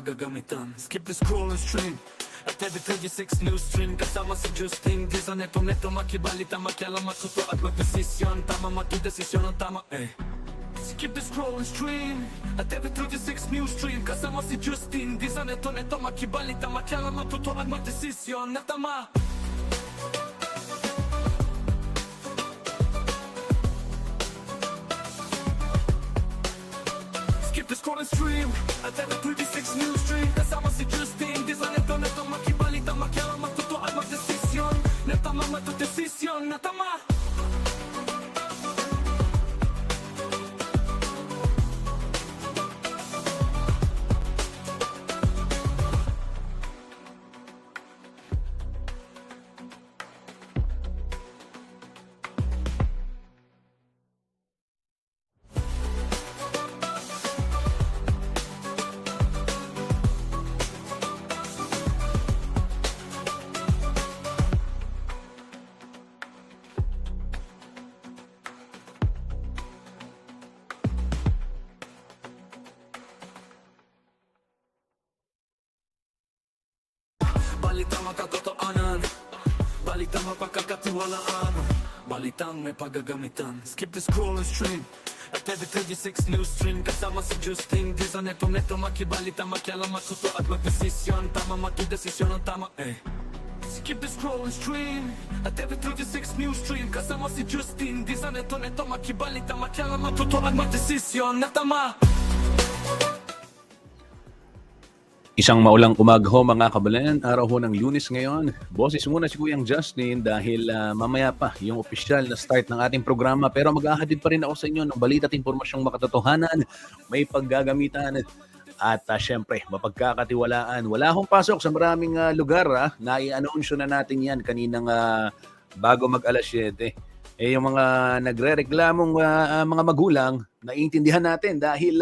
pagagamitan. Skip the scroll and stream at every 36 news stream. Kasama si Justin Di sa neto makibalita, makialam, matuto at magdesisyon. Tama magdesisyon ang tama Skip the scroll and stream at every 36 news stream. Kasama si Justin Di sa neto makibalita, makialam, matuto at magdesisyon na tama. Skip the scroll and stream at every 36 news stream. Kasama si Justin Di sa neto makibalita, makialam, matuto at magdesisyon na tama, magdesisyon na tama. Balitang makatotoanan, balitang mapagkakatiwalaan, balitang may pagagamitan. Skip the scroll and stream at every 36 news stream. Kasama si Justin Di sa neto makibalita, makialam, matuto at magdesisyon. Tama magdesisyon ang tama Skip the scroll and stream at every 36 news stream. Kasama si Justin Di sa neto makibalita, makialam, matuto at magdesisyon na tama. Isang maulang umaga ho mga kabalan, araw ho ng Lunes ngayon. Boses muna si Kuyang Justin dahil mamaya pa yung opisyal na start ng ating programa. Pero maghahatid pa rin ako sa inyo ng balita at impormasyong makatotohanan, may paggagamitan at syempre mapagkakatiwalaan. Wala hong pasok sa maraming lugar. Nai-anunsyo na natin yan kaninang bago mag alas 7. Yung mga nagre-reklamong mga magulang, naiintindihan natin dahil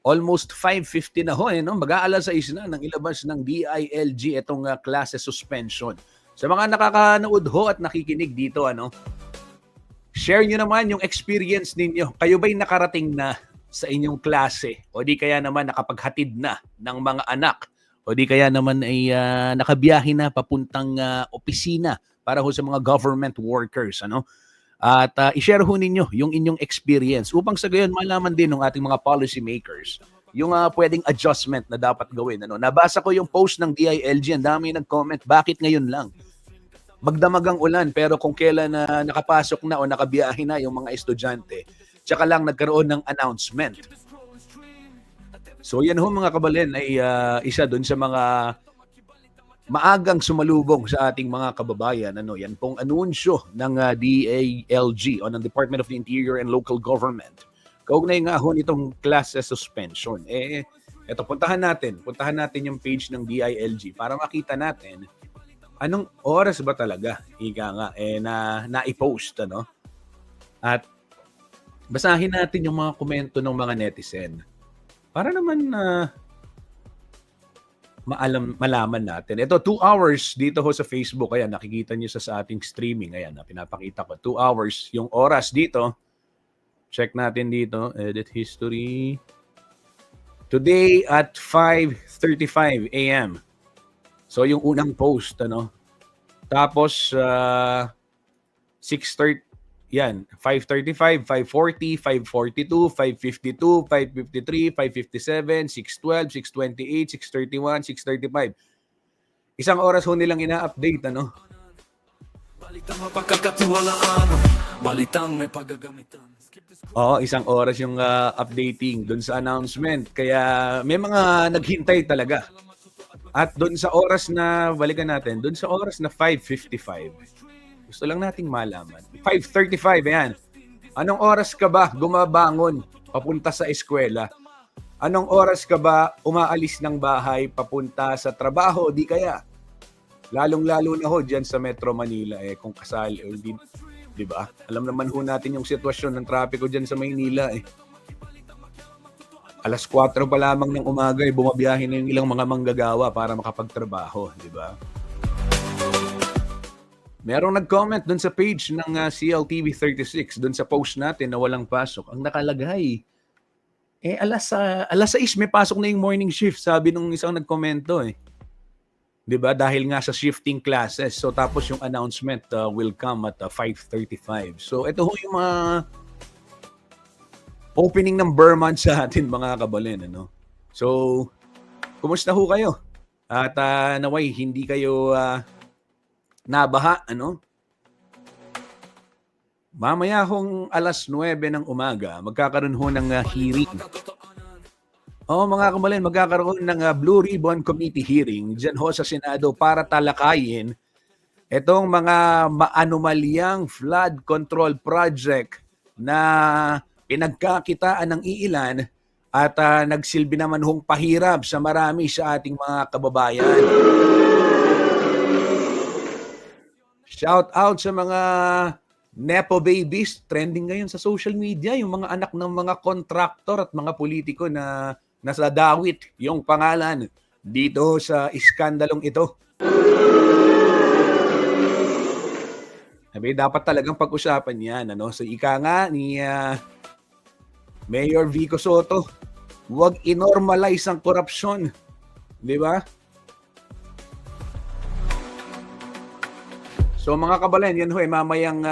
almost 5:50 na ho no? Mag-aalas 6 na nang ilabas ng DILG itong klase suspension. Sa mga nakakanood ho at nakikinig dito, share nyo naman yung experience ninyo. Kayo ba'y nakarating na sa inyong klase? O di kaya naman nakapaghatid na ng mga anak? O di kaya naman ay nakabiyahe na papuntang opisina para ho sa mga government workers, At i-share ho ninyo yung inyong experience upang sa gayon malaman din ng ating mga policy makers yung pwedeng adjustment na dapat gawin. Nabasa ko yung post ng DILG, ang dami nag-comment, bakit ngayon lang? Magdamagang ulan pero kung kailan nakapasok na o nakabiyahe na yung mga estudyante, tsaka lang nagkaroon ng announcement. So yan ho mga kabalen ay isa doon sa mga maagang sumalubong sa ating mga kababayan. Yan pong anunsyo ng DILG o ng Department of the Interior and Local Government. Kaugnay nga ho nitong klase suspension. Eto, puntahan natin yung page ng DILG para makita natin anong oras ba talaga na-i-post, At basahin natin yung mga komento ng mga netizen para naman malaman natin. Ito, 2 hours dito ho sa Facebook. Ayan, nakikita niyo sa ating streaming. Ayan, pinapakita ko. 2 hours yung oras dito. Check natin dito. Edit history. Today at 5:35 a.m. So, yung unang post, Tapos, 6:30. Yan, 5:35, 5:40, 5:42, 5:52, 5:53, 5:57, 6:12, 6:28, 6:31, 6:35. Isang oras ho nilang ina-update, Balitang mapagkakatiwalaan, balitang may pagagamitan. Oo, isang oras yung updating doon sa announcement. Kaya may mga naghintay talaga. At doon sa oras na, balikan natin, doon sa oras na 5:55, gusto lang nating malaman. 5:35, yan. Anong oras ka ba gumabangon papunta sa eskwela? Anong oras ka ba umaalis ng bahay papunta sa trabaho? Di kaya? Lalong-lalo na ho dyan sa Metro Manila, kung kasali o di ba? Alam naman ho natin yung sitwasyon ng trapiko dyan sa Maynila. Alas 4 pa lamang ng umaga, bumabiyahe na yung ilang mga manggagawa para makapagtrabaho, di ba? Merong nag-comment dun sa page ng CLTV 36, dun sa post natin na walang pasok. Ang nakalagay, alas 6 may pasok na yung morning shift, sabi nung isang nagkomento eh. 'Di ba? Dahil nga sa shifting classes. So tapos yung announcement will come at 5:35. So ito ho yung mga opening ng Burman sa atin mga kabalin, ano. So kumusta ho kayo? At naway hindi kayo nabaha, ano? Mamaya hong alas 9 ng umaga, magkakaroon ho ng hearing. Mga kabalin, magkakaroon ng Blue Ribbon Committee hearing dyan ho sa Senado para talakayin itong mga maanumalyang flood control project na pinagkakitaan ng iilan at nagsilbi naman hong pahirap sa marami sa ating mga kababayan. Shout out sa mga Nepo babies, trending ngayon sa social media, yung mga anak ng mga kontraktor at mga politiko na nasa dawit yung pangalan dito sa iskandalong ito. Dapat talagang pag-usapan yan. Ano? So ika nga ni Mayor Vico Soto, huwag inormalize ang korupsyon. Di ba? So mga kabalan, yan ho mamayang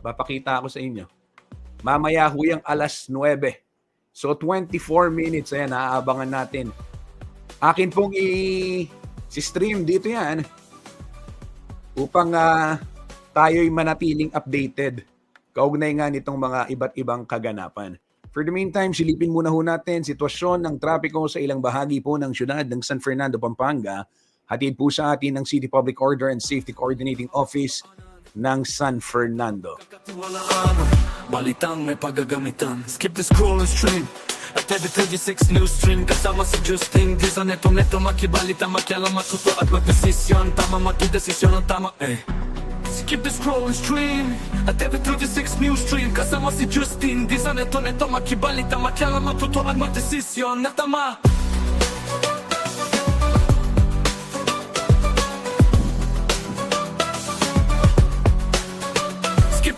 papakita ako sa inyo. Mamaya ho yung alas 9. So 24 minutes, ayan, naaabangan natin. Akin pong i-stream dito yan upang tayo'y manatiling updated. Kaugnay nga nitong mga iba't ibang kaganapan. For the meantime, silipin muna ho natin sitwasyon ng trapiko sa ilang bahagi po ng syudad ng San Fernando, Pampanga. Hatid po sa atin ng City Public Order and Safety Coordinating Office ng San Fernando. Balitang may paggagamitan. Skip the scroll and stream at every 36 news stream. Kasama si Justin Disa neto makibalita, makialam, matuto at magdesisyon. Tama, magdesisyon ang tama Skip the scroll and stream at every 36 news stream. Kasama si Justin Disa neto makibalita, makialam, matuto at magdesisyon na tama.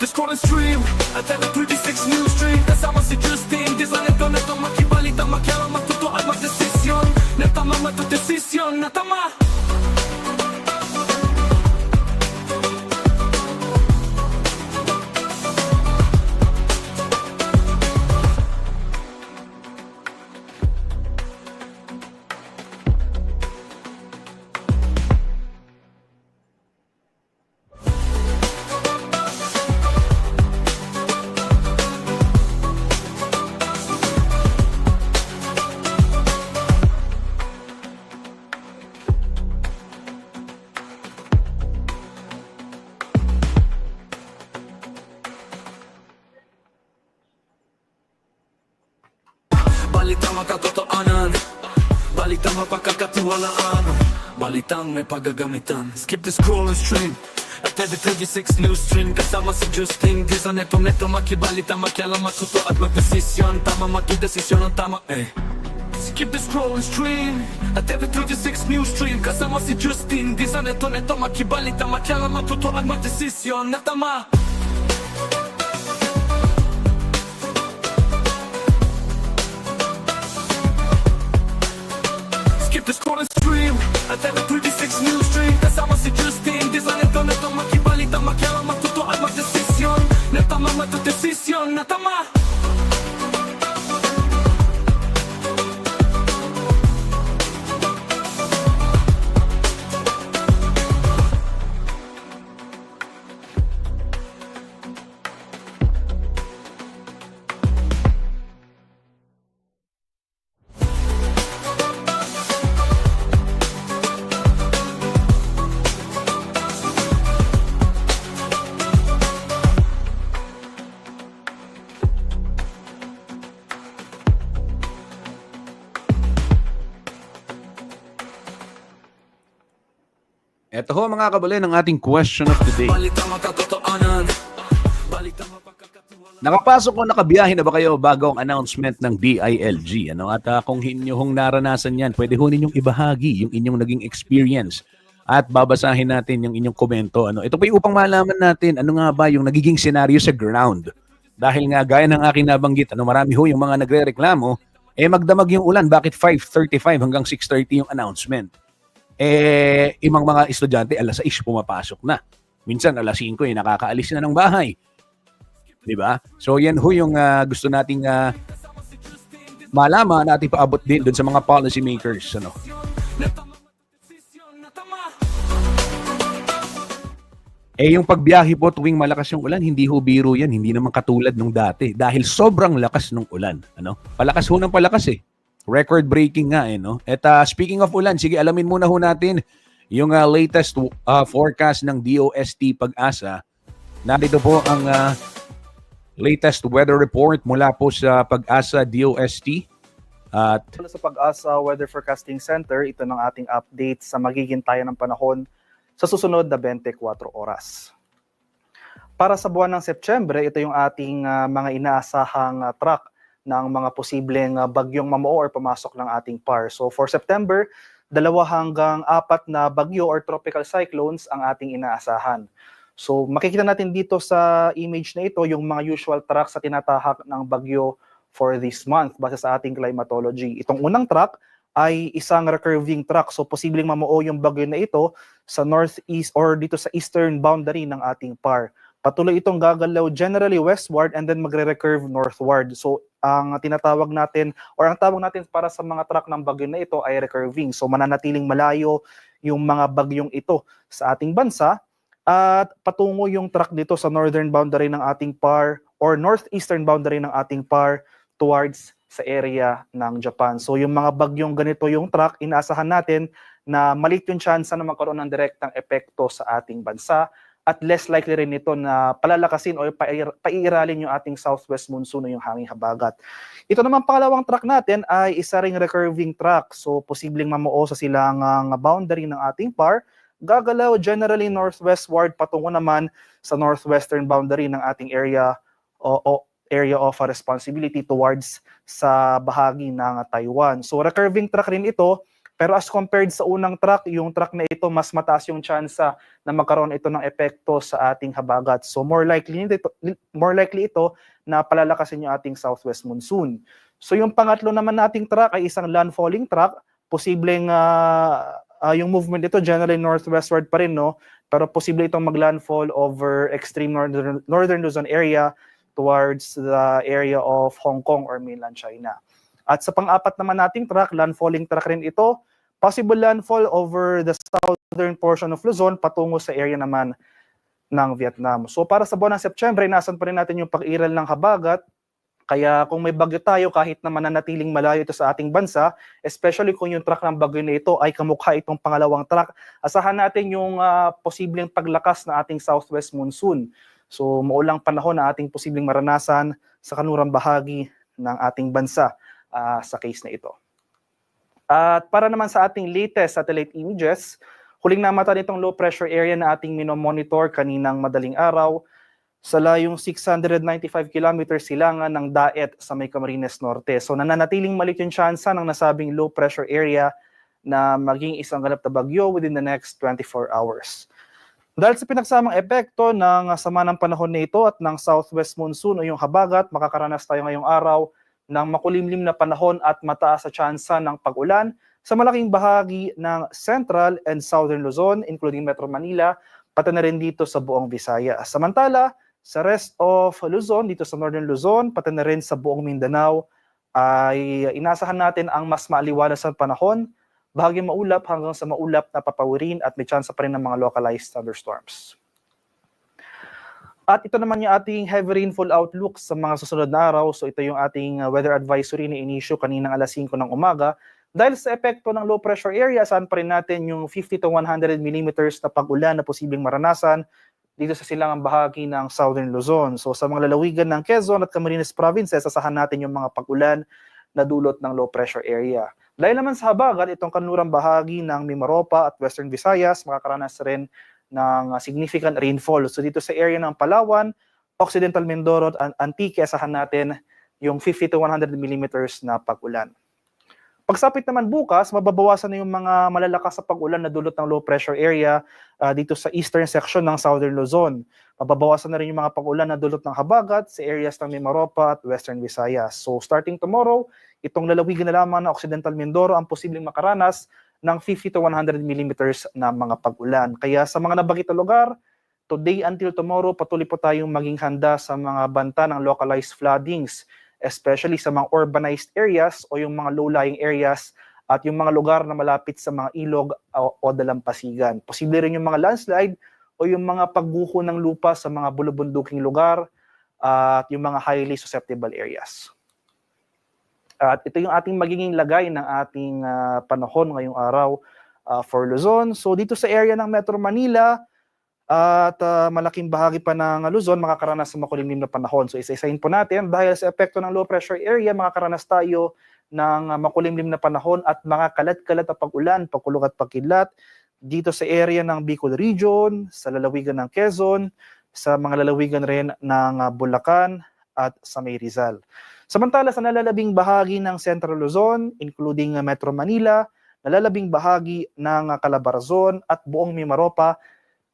The scroll and stream at every 36 news stream. Kasama si Justin Disa neto makibalita, makialam, matuto at magdesisyon na tama, magdesisyon na tama. Balitang makatotoanan, balitang mapagkakatiwalaan, balitang may paggagamitan. Skip the scroll and stream at every 36 news stream. Kasama si Justin Disa neto makibalita, makialam, matuto at magdesisyon. Tama, magdesisyon ang tama Skip the scroll and stream at every 36 news stream. Kasama si Justin Disa neto makibalita, makialam, matuto at magdesisyon na tama. Skip the scroll and stream at every 36 news stream. Kasama si Justin Disa neto makibalita, makialam, matuto at magdesisyon na tama, magdesisyon na tama. Ito ho mga kabalin ang ating question of the day. Nakapasok o nakabiyahe na ba kayo bago ang announcement ng DILG? At kung inyong naranasan yan, pwede ho ninyong ibahagi yung inyong naging experience at babasahin natin yung inyong komento. Ito pa yung upang malaman natin ano nga ba yung nagiging senaryo sa ground. Dahil nga gaya ng aking nabanggit, marami ho yung mga nagre-reklamo magdamag yung ulan. Bakit 5:35 hanggang 6:30 yung announcement? Imang mga estudyante, 6:00 pumapasok na. Minsan, 5:00 nakakaalis na ng bahay. Di ba? So, yan ho yung gusto nating malaman at ipaabot din dun sa mga policy makers. Ano? Yung pagbiyahe po tuwing malakas yung ulan, hindi ho biro yan. Hindi naman katulad nung dati. Dahil sobrang lakas nung ulan. Ano? Palakas ho ng palakas eh. Record-breaking nga eh. No? At speaking of ulan, sige, alamin muna ho natin yung latest forecast ng DOST Pag-asa. Narito po ang latest weather report mula po sa Pag-asa DOST. At sa Pag-asa Weather Forecasting Center, ito ng ating update sa magiging tayo ng panahon sa susunod na 24 oras. Para sa buwan ng Setyembre, ito yung ating mga inaasahang track ng mga posibleng bagyong mamuo or pumasok ng ating PAR. So for September, 2 hanggang 4 na bagyo or tropical cyclones ang ating inaasahan. So makikita natin dito sa image na ito yung mga usual tracks sa tinatahak ng bagyo for this month base sa ating climatology. Itong unang track ay isang recurving track. So posibleng mamuo yung bagyo na ito sa northeast or dito sa eastern boundary ng ating PAR. Patuloy itong gagalaw generally westward and then magre-recurve northward. So ang tinatawag natin or ang tawag natin para sa mga track ng bagyo na ito ay recurving. So mananatiling malayo yung mga bagyong ito sa ating bansa at patungo yung track dito sa northern boundary ng ating PAR or northeastern boundary ng ating PAR towards sa area ng Japan. So yung mga bagyong ganito yung track, inaasahan natin na maliit yung chance na magkaroon ng direktang epekto sa ating bansa at less likely rin ito na palalakasin o paiiralin yung ating southwest monsoon o yung hanging habagat. Ito naman pangalawang track natin ay isa ring recurving track. So posibleng mamuo sa silangang boundary ng ating PAR, gagalaw generally northwestward patungo naman sa northwestern boundary ng ating area o area of responsibility towards sa bahagi ng Taiwan. So recurving track rin ito, pero as compared sa unang track, yung track na ito mas mataas yung tsansa na magkaroon ito ng epekto sa ating habagat. So more likely ito na palalakasin yung ating southwest monsoon. So yung pangatlo naman nating track ay isang landfalling track, posibleng yung movement ito generally northwestward pa rin, no? Pero posible itong maglandfall over extreme northern Luzon area towards the area of Hong Kong or mainland China. At sa pang-apat naman nating track, landfalling track rin ito, possible landfall over the southern portion of Luzon patungo sa area naman ng Vietnam. So para sa buwan ng Setyembre, nasan pa rin natin yung pag-iral ng habagat. Kaya kung may bagyo tayo, kahit na mananatiling malayo ito sa ating bansa, especially kung yung track ng bagyo na ito ay kamukha itong pangalawang track, asahan natin yung posibleng paglakas na ating southwest monsoon. So maulang panahon na ating posibleng maranasan sa kanurang bahagi ng ating bansa sa case na ito. At para naman sa ating latest satellite images, huling namata nitong low pressure area na ating minomonitor kaninang madaling araw sa layong 695 kilometers silangan ng Daet sa may Camarines Norte. So nananatiling maliit yung tsansa ng nasabing low pressure area na maging isang ganap na bagyo within the next 24 hours. Dahil sa pinagsamang epekto ng sama ng panahon na ito at ng southwest monsoon o yung habagat, makakaranas tayo ngayong araw ng makulimlim na panahon at mataas sa tsansa ng pag-ulan sa malaking bahagi ng central and southern Luzon, including Metro Manila, pati na rin dito sa buong Visayas. Samantala, sa rest of Luzon, dito sa northern Luzon, pati na rin sa buong Mindanao, ay inasahan natin ang mas maaliwalas na panahon, bahagi maulap hanggang sa maulap na papawirin at may chance pa rin ng mga localized thunderstorms. At ito naman yung ating heavy rainfall outlook sa mga susunod na araw. So ito yung ating weather advisory na inisyu kaninang 5:00 ng umaga. Dahil sa epekto ng low pressure area, saan pa rin natin yung 50 to 100 millimeters na pag-ulan na posibleng maranasan dito sa silangang bahagi ng southern Luzon. So sa mga lalawigan ng Quezon at Camarines provinces, asahan natin yung mga pag-ulan na dulot ng low pressure area. Dahil naman sa habagat, itong kanlurang bahagi ng Mimaropa at Western Visayas, makakaranas rin ng significant rainfall. So dito sa area ng Palawan, Occidental Mindoro at Antique, asahan natin yung 50 to 100 millimeters na pag-ulan. Pagsapit naman bukas, mababawasan na yung mga malalakas sa pag-ulan na dulot ng low pressure area dito sa eastern section ng southern Luzon. Mababawasan na rin yung mga pag-ulan na dulot ng habagat sa areas ng Mimaropa at Western Visayas. So starting tomorrow, itong lalawigan na lamang ng Occidental Mindoro ang posibleng makaranas ng 50 to 100 millimeters na mga pag-ulan. Kaya sa mga nabanggit na lugar, today until tomorrow, patuloy po tayong maging handa sa mga banta ng localized floodings, especially sa mga urbanized areas o yung mga low-lying areas at yung mga lugar na malapit sa mga ilog o dalampasigan. Posible rin yung mga landslide o yung mga pagguho ng lupa sa mga bulubunduking lugar at yung mga highly susceptible areas. At ito yung ating magiging lagay ng ating panahon ngayong araw for Luzon. So dito sa area ng Metro Manila at malaking bahagi pa ng Luzon makakaranas sa makulimlim na panahon. So isa-isahin po natin dahil sa epekto ng low pressure area makakaranas tayo ng makulimlim na panahon at mga kalat-kalat na pag-ulan, pagkulog at pagkidlat dito sa area ng Bicol Region, sa lalawigan ng Quezon, sa mga lalawigan rin ng Bulacan at sa may Rizal. Samantala sa nalalabing bahagi ng Central Luzon, including Metro Manila, nalalabing bahagi ng Calabarzon at buong Mimaropa,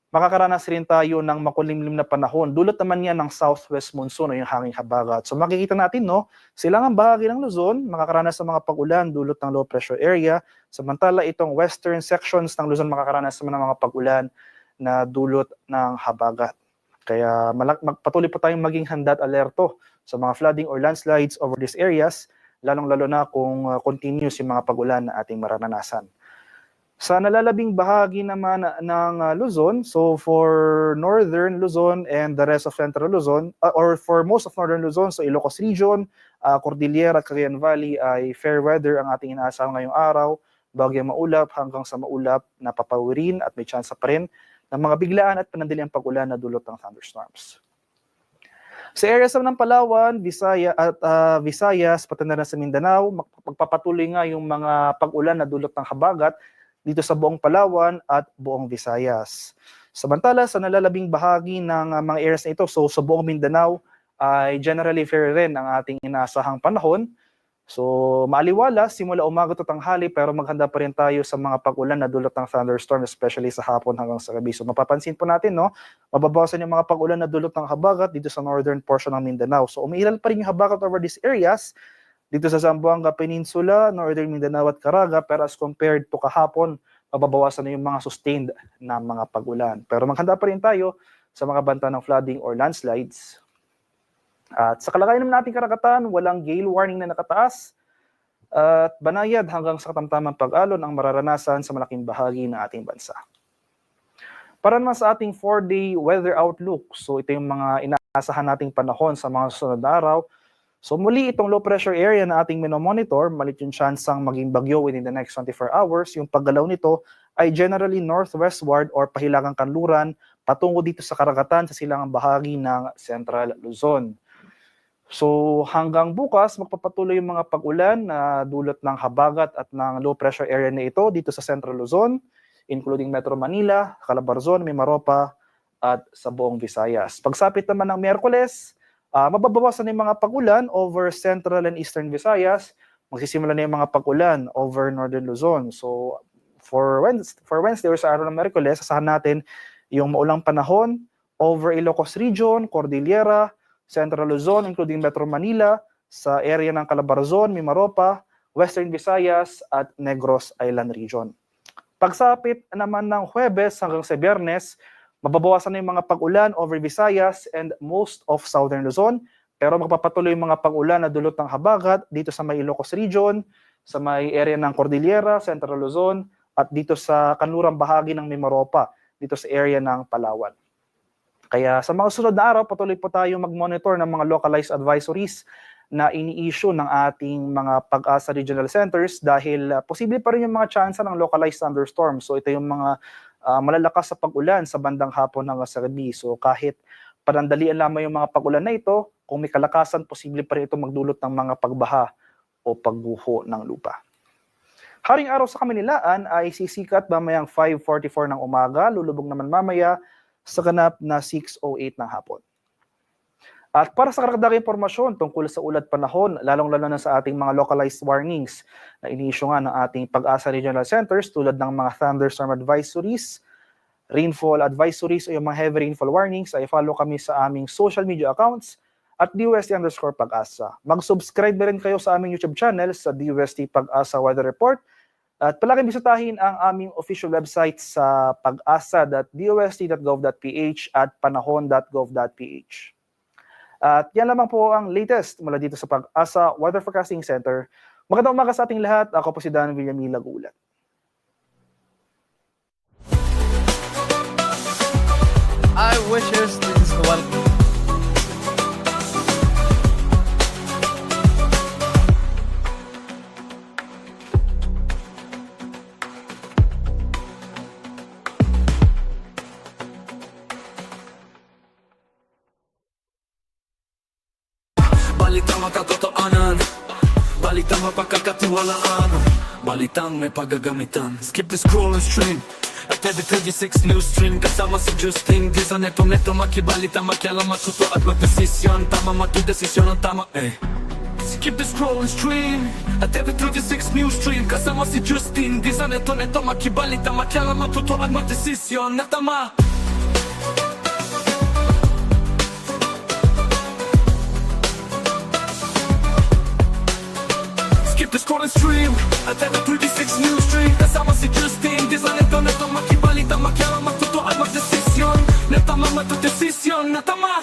makakaranas rin tayo ng makulimlim na panahon. Dulot naman yan ng southwest monsoon o yung hanging habagat. So makikita natin, no, silangang bahagi ng Luzon, makakaranas ng mga pag-ulan dulot ng low pressure area. Samantala itong western sections ng Luzon makakaranas ng mga pag-ulan na dulot ng habagat. Kaya patuloy po tayong maging handa at alerto sa mga flooding or landslides over these areas, lalong-lalo na kung continuous yung mga pag-ulan na ating mararanasan. Sa nalalabing bahagi naman ng Luzon, so for northern Luzon and the rest of central Luzon, or for most of northern Luzon, so Ilocos Region, Cordillera at Cagayan Valley ay fair weather ang ating inaasahan ngayong araw, bagyang maulap hanggang sa maulap na papawirin at may tsansa pa rin ng mga biglaan at panandaliang pag-ulan na dulot ng thunderstorms. Sa areas ng Palawan, Visayas, pati na rin sa Mindanao, magpapatuloy nga yung mga pag-ulan na dulot ng habagat dito sa buong Palawan at buong Visayas. Samantala, sa nalalabing bahagi ng mga areas na ito, so sa buong Mindanao, ay generally fair rin ang ating inaasahang panahon. So maaliwala, simula umaga to tanghali, pero maghanda pa rin tayo sa mga pag-ulan na dulot ng thunderstorm, especially sa hapon hanggang sa gabi. So mapapansin po natin, no, mababawasan yung mga pag-ulan na dulot ng habagat dito sa northern portion ng Mindanao. So umiiral pa rin yung habagat over these areas, dito sa Zamboanga Peninsula, Northern Mindanao at Caraga, pero as compared to kahapon, mababawasan na yung mga sustained na mga pag-ulan. Pero maghanda pa rin tayo sa mga banta ng flooding or landslides. At sa kalagayan naman nating karagatan, walang gale warning na nakataas at banayad hanggang sa katamtamang pag-alon ang mararanasan sa malaking bahagi ng ating bansa. Para naman sa ating 4-day weather outlook, so ito yung mga inaasahan nating panahon sa mga susunod na araw. So muli itong low pressure area na ating minomonitor, malit yung chansang maging bagyo within the next 24 hours. Yung paggalaw nito ay generally northwestward or pahilagang kanluran patungo dito sa karagatan sa silangang bahagi ng Central Luzon. So hanggang bukas, magpapatuloy yung mga pag-ulan na dulot ng habagat at ng low pressure area na ito dito sa Central Luzon, including Metro Manila, Calabarzon, Mimaropa at sa buong Visayas. Pagsapit naman ng Miyerkules, mababawasan na yung mga pag-ulan over Central and Eastern Visayas. Magsisimula na yung mga pag-ulan over Northern Luzon. So for Wednesday or sa araw ng Miyerkules, asahan natin yung maulang panahon over Ilocos Region, Cordillera, Central Luzon, including Metro Manila, sa area ng Calabarzon, Mimaropa, Western Visayas at Negros Island Region. Pagsapit naman ng Huwebes hanggang sa Biyernes, mababawasan na yung mga pag-ulan over Visayas and most of Southern Luzon, pero magpapatuloy yung mga pag-ulan na dulot ng habagat dito sa may Ilocos Region, sa may area ng Cordillera, Central Luzon, at dito sa kanlurang bahagi ng Mimaropa, dito sa area ng Palawan. Kaya sa mga sunod na araw, patuloy po tayo mag-monitor ng mga localized advisories na ini-issue ng ating mga Pag-asa Regional Centers dahil posible pa rin yung mga tsansa ng localized thunderstorms. So ito yung mga malalakas sa pag-ulan sa bandang hapon hanggang sa gabi. So kahit panandalian lamang yung mga pag-ulan na ito, kung may kalakasan, posible pa rin ito magdulot ng mga pagbaha o pagguho ng lupa. Haring araw sa Kaminilaan ay sisikat mamayang 5:44 ng umaga, lulubog naman mamaya sa ganap na 6:08 ng hapon. At para sa karagdagang impormasyon tungkol sa ulat panahon, lalong-lalo na sa ating mga localized warnings na ini-issue nga ng ating Pag-asa Regional Centers tulad ng mga thunderstorm advisories, rainfall advisories o yung mga heavy rainfall warnings, ay follow kami sa aming social media accounts at DUST_Pag-asa. Mag-subscribe na rin kayo sa aming YouTube channel sa DUST Pag-asa Weather Report. At palagi bisitahin ang aming official website sa pag-asa.dust.gov.ph at panahon.gov.ph. At yan lamang po ang latest mula dito sa Pag-asa Weather Forecasting Center. Magandang umaga sa ating lahat. Ako po si Dan Villamila Gulat. I wishes this one. Balitang makatotohanan, balitang mapagkakatiwalaan, balitang may paggagamitan. Skip the scroll and stream at every 36 news stream. Kasama si Justin Di sa neto makibalita, makialam, matuto at magdesisyon. Tama matudesisyon ang tama Skip the scroll and stream at every 36 news stream. Kasama si Justin Di sa neto makibalita, makialam, matuto at magdesisyon na tama. Skip the scroll and stream at every 36 news stream. Kasama si Justin Di sa neto makibalita, makialam, matuto at magdesisyon na tama, matudesisyon na tama.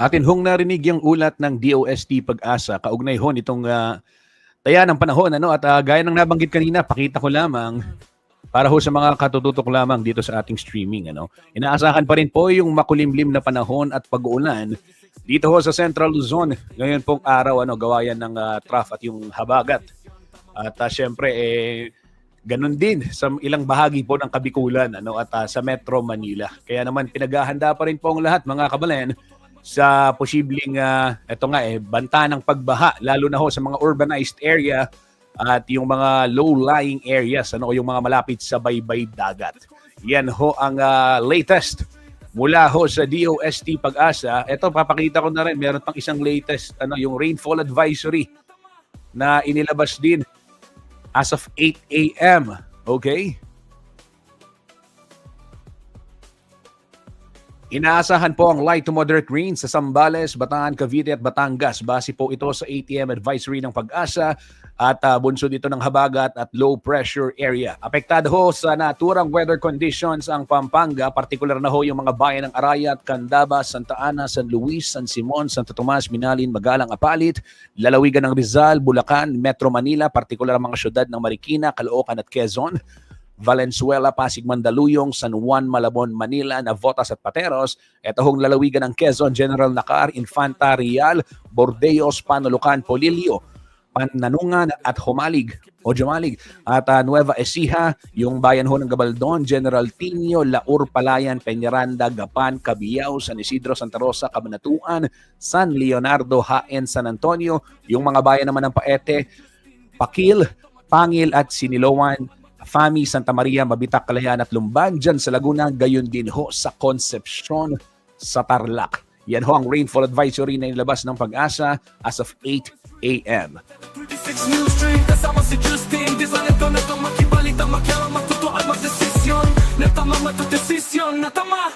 Atin hong narinig yung ulat ng DOST Pag-asa kaugnay ho nitong taya ng panahon, ano, at gaya ng nabanggit kanina, pakita ko lamang para ho sa mga katututok lamang dito sa ating streaming, ano. Inaasahan pa rin po yung makulimlim na panahon at pag-uulan dito ho sa Central Luzon ngayon pong araw, ano, gawayan ng trough at yung habagat. At syempre ganun din sa ilang bahagi po ng Kabikulan, ano, at sa Metro Manila. Kaya naman pinaghahanda pa rin po ang lahat, mga kabalen, sa posibleng banta ng pagbaha, lalo na ho sa mga urbanized area at yung mga low-lying areas, ano, yung mga malapit sa baybay dagat. Yan ho ang latest mula ho sa DOST Pag-asa. Ito, papakita ko na rin, meron pang isang latest, ano, yung rainfall advisory na inilabas din as of 8 a.m. Okay? Inaasahan po ang light to moderate rain sa Zambales, Bataan, Cavite at Batangas. Base po ito sa ATM advisory ng Pag-asa at bunsod ito ng habagat at low pressure area. Apektado ho sa naturang weather conditions ang Pampanga, partikular na ho yung mga bayan ng Arayat, Candaba, Santa Ana, San Luis, San Simon, Santo Tomas, Minalin, Magalang, Apalit, lalawigan ng Rizal, Bulacan, Metro Manila, partikular ang mga syudad ng Marikina, Caloocan at Quezon, Valenzuela, Pasig, Mandaluyong, San Juan, Malabon, Manila, Navotas at Pateros. Ito hong lalawigan ng Quezon, General Nakar, Infanta, Real, Bordeos, Panulucan, Polillo, Pananungan at Humalig o Jumalig at Nueva Ecija, yung bayan ho ng Gabaldon, General Tinio, Laur, Palayan, Peñaranda, Gapan, Cabiao, San Isidro, Santa Rosa, Cabanatuan, San Leonardo, Jaén, San Antonio, yung mga bayan naman ng Paete, Pakil, Pangil at Siniloan, Fami, Santa Maria, Mabitac, Calayan at Lumban dyan sa Laguna, gayon din ho sa Concepcion sa Tarlac. Yan ho ang rainfall advisory na inilabas ng Pag-asa as of 8 a.m. 36 News Street, kasama si Justin Di sa neto makibalita, makialam, matuto at magdesisyon na tama, matudesisyon na tama.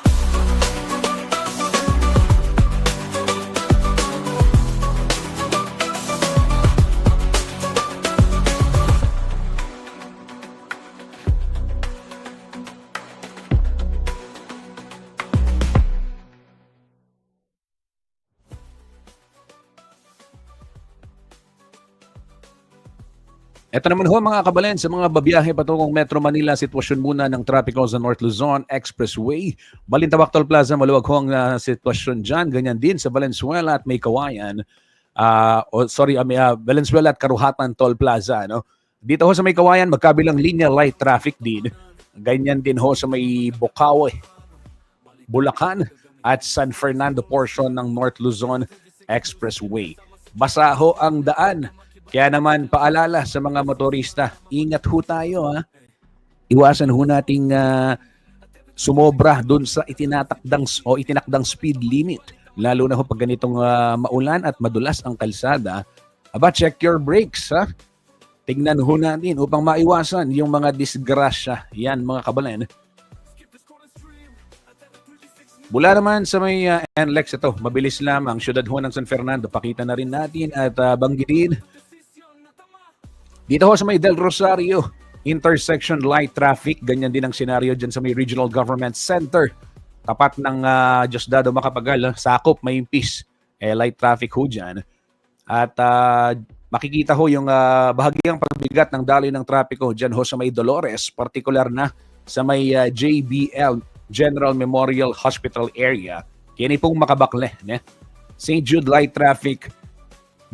Ito naman ho mga kabalen, sa mga babiyahe patungong Metro Manila, sitwasyon muna ng trapiko sa North Luzon Expressway. Balintawak Toll Plaza, maluwag ho ang sitwasyon dyan. Ganyan din sa Valenzuela at May Kawayan. Valenzuela at Karuhatan Toll Plaza. No? Dito ho sa may Kawayan, magkabilang linya light traffic din. Ganyan din ho sa may Bocaue, Bulacan at San Fernando portion ng North Luzon Expressway. Basa ho ang daan. Kaya naman paalala sa mga motorista, ingat ho tayo ha. Iwasan ho nating sumobra dun sa itinakdang speed limit. Lalo na ho pag ganitong maulan at madulas ang kalsada. Aba, check your brakes ha. Tingnan ho natin upang maiwasan yung mga disgrasya. Yan mga kabalan. Mula naman sa may NLEX ito, mabilis lamang, syudad ho ng San Fernando. Pakita na rin natin at banggitin. Dito ho sa may Del Rosario, intersection light traffic. Ganyan din ang senaryo dyan sa may Regional Government Center. Tapat ng Diosdado Macapagal, sakop, may impis. Light traffic ho dyan. At makikita ho yung bahagyang pagbigat ng daloy ng trapiko dyan ho sa may Dolores, partikular na sa may JBL, General Memorial Hospital area. Yan pong makabakle. St. Jude light traffic.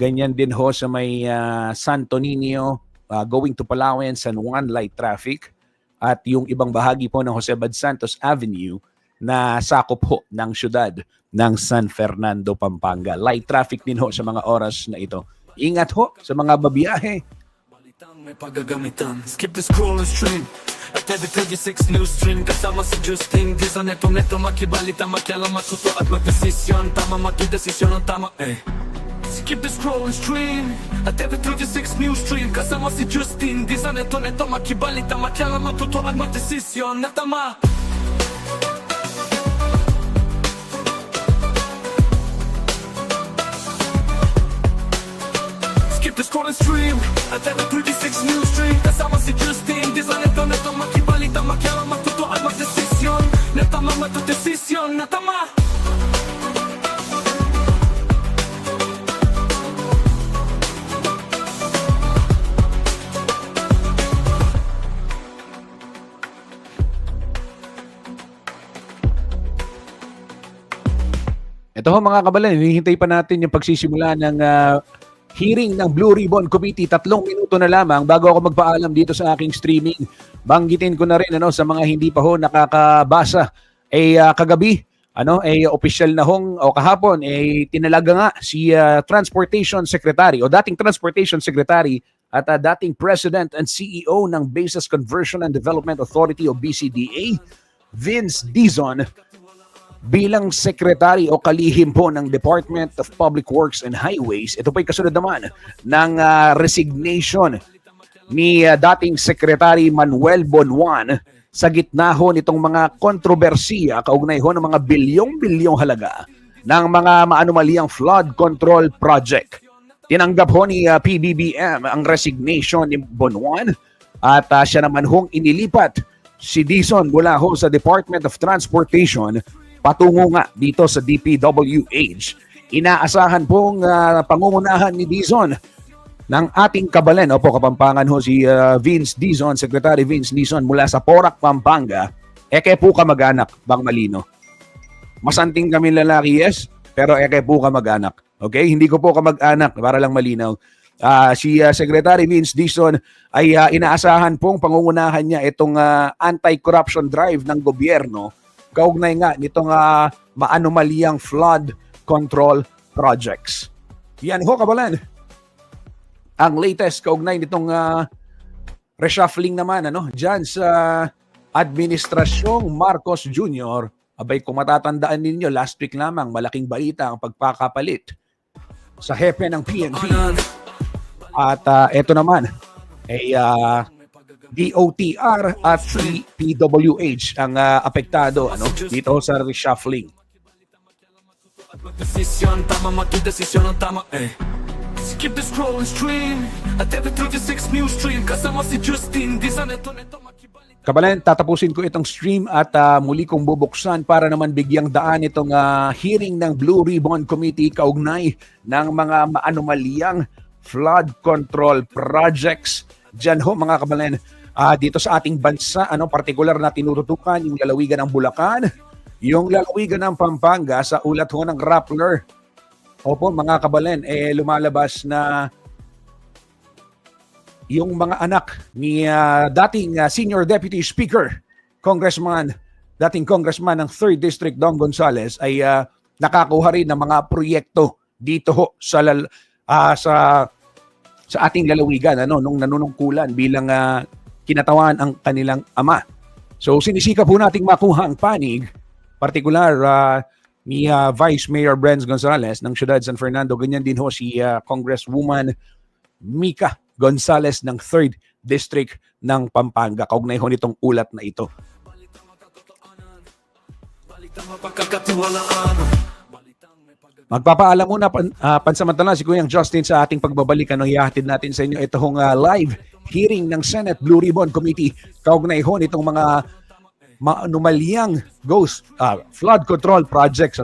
Ganyan din ho sa may Santo Niño, going to Palawan, San Juan light traffic. At yung ibang bahagi po ng Jose Bad Santos Avenue na sakop ho ng syudad ng San Fernando, Pampanga. Light traffic din ho sa mga oras na ito. Ingat ho sa mga babiyahe. Balitang may pagagamitan. Skip the scroll and stream. At every 36 news stream. Kasama si Justin. Di sa neto makibalita, makialam, matuto at magdesisyon. Tama, magdesisyon ang tama Skip the scroll and stream. At every 36 news stream. Kasama si Justin. Di sa neto makibalita, makialam, matuto at magdesisyon na tama. Skip the scroll and stream. At every 36 news stream. Kasama si Justin. Di sa neto makibalita, makialam, matuto at magdesisyon na tama, magdesisyon na tama. Ito ho mga kabalan, hinihintay pa natin yung pagsisimula ng hearing ng Blue Ribbon Committee. 3 minuto na lamang bago ako magpaalam dito sa aking streaming. Banggitin ko na rin sa mga hindi pa ho nakakabasa. Kagabi, opisyal na hong o kahapon tinalaga nga si Transportation Secretary o dating Transportation Secretary at dating President and CEO ng Bases Conversion and Development Authority o BCDA, Vince Dizon, bilang secretary o kalihim po ng Department of Public Works and Highways. Ito po'y kasunod naman ng resignation ni dating Secretary Manuel Bonuan sa gitna ho nitong mga kontrobersiya kaugnay ho ng mga bilyong-bilyong halaga ng mga maanumaliyang flood control project. Tinanggap ho ni PBBM ang resignation ni Bonuan at siya naman hong inilipat si Dizon mula ho sa Department of Transportation patungo nga dito sa DPWH. Inaasahan pong pangungunahan ni Dizon ng ating kabalen, Kapampangan ho si Vince Dizon, Secretary Vince Dizon mula sa Porac, Pampanga. Eke po kamag-anak, Bang Malino. Masanting kami lalaki, yes, pero eke po kamag-anak. Okay? Hindi ko po kamag-anak, para lang malinaw. Si Secretary Vince Dizon ay inaasahan pong pangungunahan niya itong anti-corruption drive ng gobyerno kaugnay nga nitong maanumaliyang flood control projects. Yan ho, kabalan. Ang latest kaugnay nitong reshuffling naman dyan sa Administrasyong Marcos Jr. Abay, kung matatandaan ninyo, last week lamang malaking balita ang pagpakapalit sa hepe ng PNP. At ito naman ay DOTR at PWH ang apektado dito sa reshuffling. Desisyon tama, magdesisyon ang tama Skip the scroll and stream. At every 36 news stream. Kasama si Justin. Di sa neto makibalik. Kabalan, tatapusin ko itong stream at muli kong bubuksan para naman bigyang daan itong hearing ng Blue Ribbon Committee kaugnay ng mga maanumaliyang flood control projects. Diyan ho mga kabalan, dito sa ating bansa, partikular na tinututukan yung lalawigan ng Bulacan, yung lalawigan ng Pampanga sa ulat ho ng Rappler. Opo mga kabalan, lumalabas na yung mga anak ni dating Senior Deputy Speaker, dating Congressman ng 3rd District Dong Gonzales ay nakakuha rin ng mga proyekto dito ho sa ating lalawigan nung nanunungkulan bilang kinatawan ang kanilang ama. So sinisikap po nating makuha ang panig, partikular ni Vice Mayor Brenz Gonzales ng Ciudad San Fernando, ganyan din ho si Congresswoman Mika Gonzales ng 3rd District ng Pampanga. Kaugnay ho nitong ulat na ito. Balitang makatotohanan, balitang mapagkakatiwalaan, balitang may Magpapaalam muna pansamantala si Kuyang Justin sa ating pagbabalik. Ihahatid natin sa inyo itong live hearing ng Senate Blue Ribbon Committee. Kaugnay ho nitong mga maanumalyang flood control projects.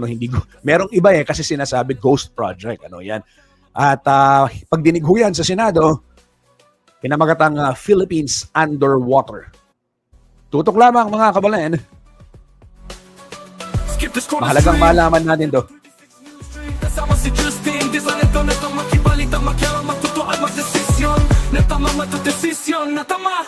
Merong iba kasi sinasabi ghost project. Yan. At pag dinig ho yan sa Senado, pinamagatang Philippines Underwater. Tutok lamang mga kabalan. skip the scroll Mahalagang malaman natin to. Kasama si Justin, di sa neto makibalitang makialam, magtutuan, magdesisyon. Natama matudesisyon, natama.